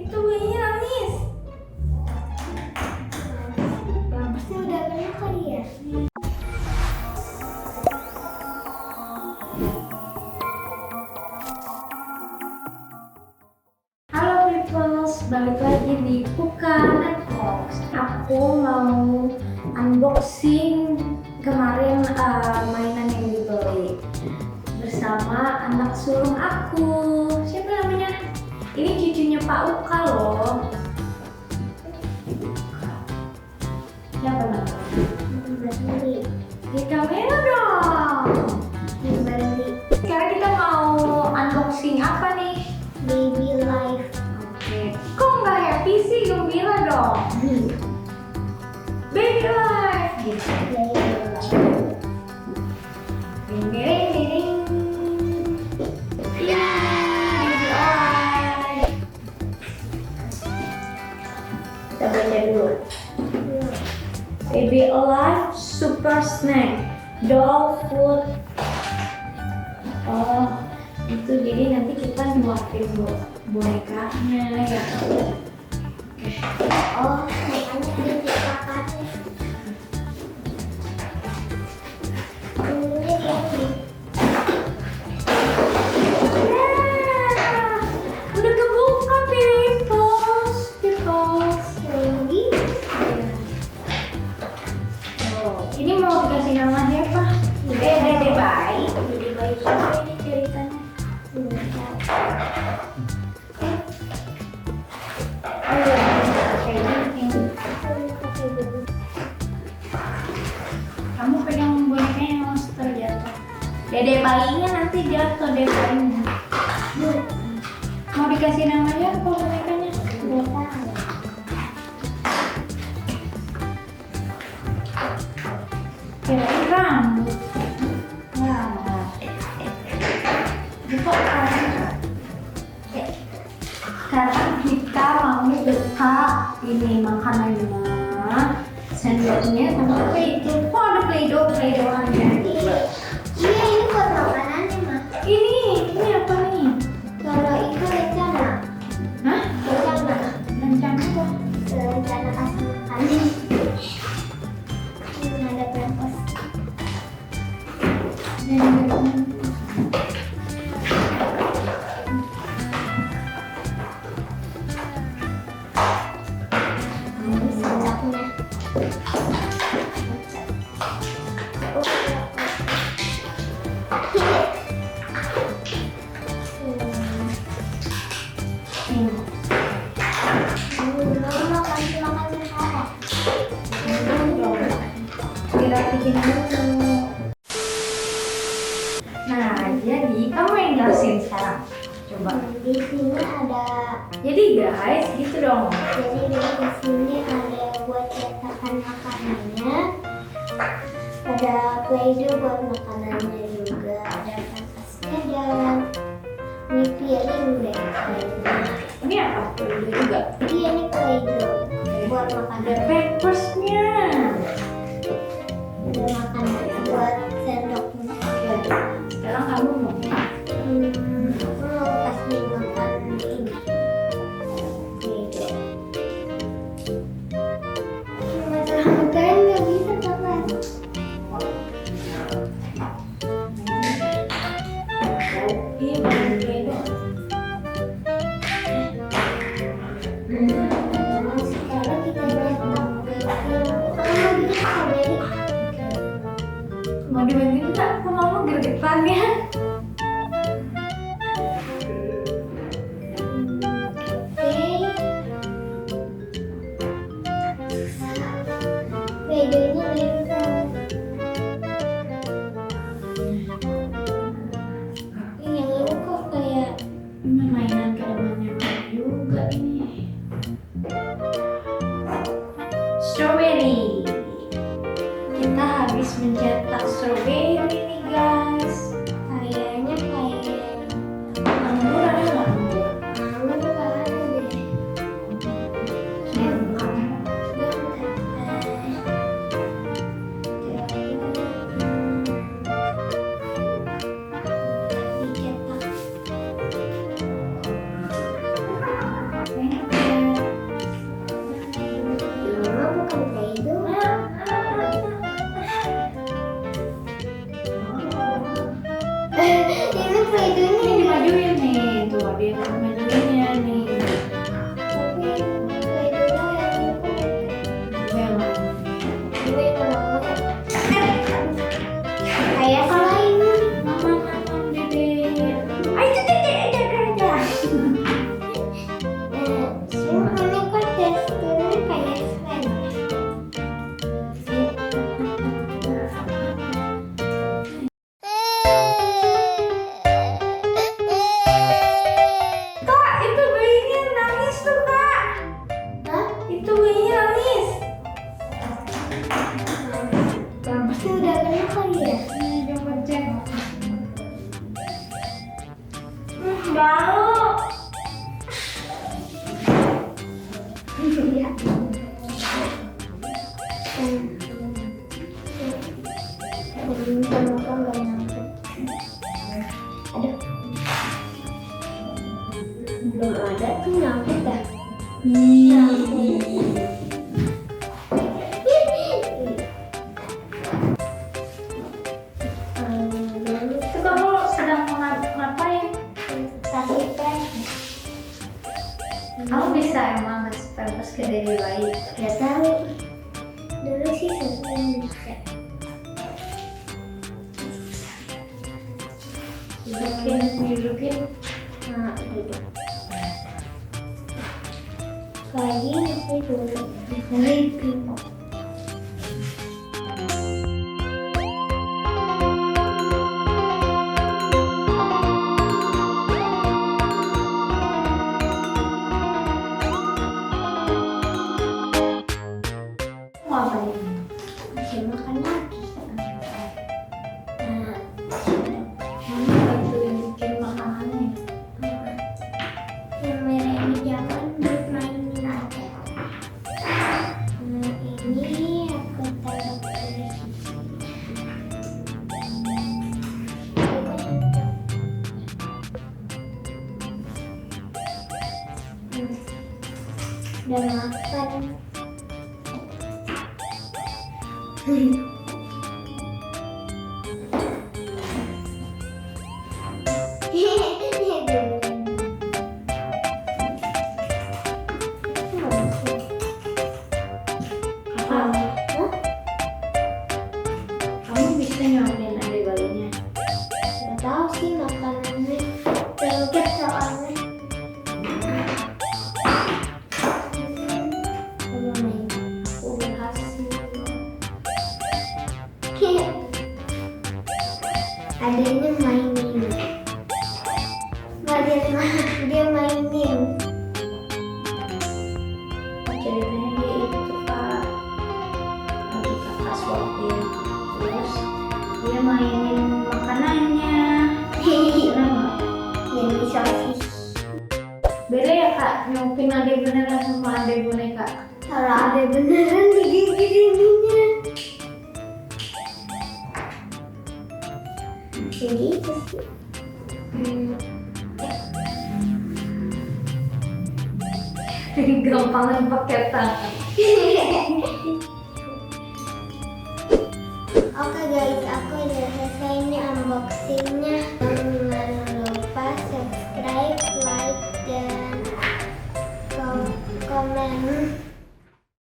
Itu bayinya nangis. Pasti udah banyak kali ya. Halo peoples, balik lagi di Puka Netbox. Aku mau unboxing kemarin mainan yang dibeli bersama anak sulung aku. Siapa namanya? Ini cucunya Pak Uka loh. Siapa namanya? Kimberly. Di kamera dong. Kimberly. Sekarang kita mau unboxing apa nih? Baby life. Oke. Kok nggak happy sih? Gembira dong. Baby life. Gitu. Baby life. Ding ding ding ding. Iya, baby life. Kita baca dulu. Baby Alive Super Snack Doll Food. Oh, itu jadi nanti kita nyuapin bonekanya ya. Oh, makanya dia dipakai. Ini baby. Udah kebuka peoples. Baby. Oh, ini mau dikasih nama siapa? Dede bayi. Jadi bayi siapa ini ceritanya? Oh iya, kayak gini. Kamu pegang bonekanya yang monster jatuh. Dede bayinya nanti jatuh dede bayinya. Mau dikasih nama siapa bonekanya? Kirain rambut. Nah, buka sekarang kita mau buka ini makanannya, sendoknya sama play-doh. Kok ada play-doh-an-nya? Iya, ini buat makanannya, Ma. Ini apa nih? Kalau itu rencana. Hah? Rencana. Rencana apa? Rencana kasih makan. Ini ada pempes. Ini sendoknya. Dirapihin dulu. Nah, jadi kamu yang jelasin sekarang. Coba. Di sini ada, Jadi guys, gitu dong. jadi di sini ada buat cetakan makanannya, ada play-doh buat makanannya juga, ada kertasnya dan ini piring deh kayaknya. Ini apa? Play-doh juga. Iya, ini play-doh buat makanan. Ada pampersnya. Ada makanan buat sendoknya. Oke. Sekarang kamu mau Aku mau kasih makan ini. Play-doh. Masalah makanan nggak bisa kapan. Ini baru play-doh. Sekarang kita cetak kalau mau bikin strawberry. Mau dibantuin nggak? Kok kamu gregetannya? Bedanya beda. Ini yang ini kok kayak Ini mainan kedepannya juga ini. Strawberry. Kita habis mencetak strawberry nih guys. kayaknya kayak Anggur ada nggak anggur? anggur nggak ada deh. Ini bukan. Dicetak. Ini Ini kok teksturnya kayak slime. Kak, itu bayinya nangis tuh kak. Hah? Itu bayinya nangis. Pasti udah kena kali ya? Coba cek. Bau. Iya. Minta makan gak nyampe. Aduh. Belum ada tuh nyampe dah. Itu kamu sedang ngapain? Kasih pen. Kamu bisa emang ngasih pampers ke dede bayi? Gak tahu. Dulu sih sering bisa. Dudukin. Nah, duduk. Kayak gini sih dulu. Diteliti. Mau apa nih? Bisa makan lagi. Nah, Mama bantuin bikin makanannya. yang merah ini jangan dimainin aja. Nah, ini aku taruh ke sisi. Udah makan. Kamu bisa nyuapin adik bayinya? Gak tahu sih makanannya terlalu soalnya. Aku berhasil. Adanya mainin. Nggak dia mainin. Ceritanya dia itu kak lagi kakak suapin, terus dia mainin makanannya. Bener nggak? Jadi sosis. Beda ya kak, nyuapin adik beneran sama adik boneka. Kalau ada beneran digigit ininya. Begitu sih. Gampangan pakai tangan. Oke guys, aku udah selesai ini unboxing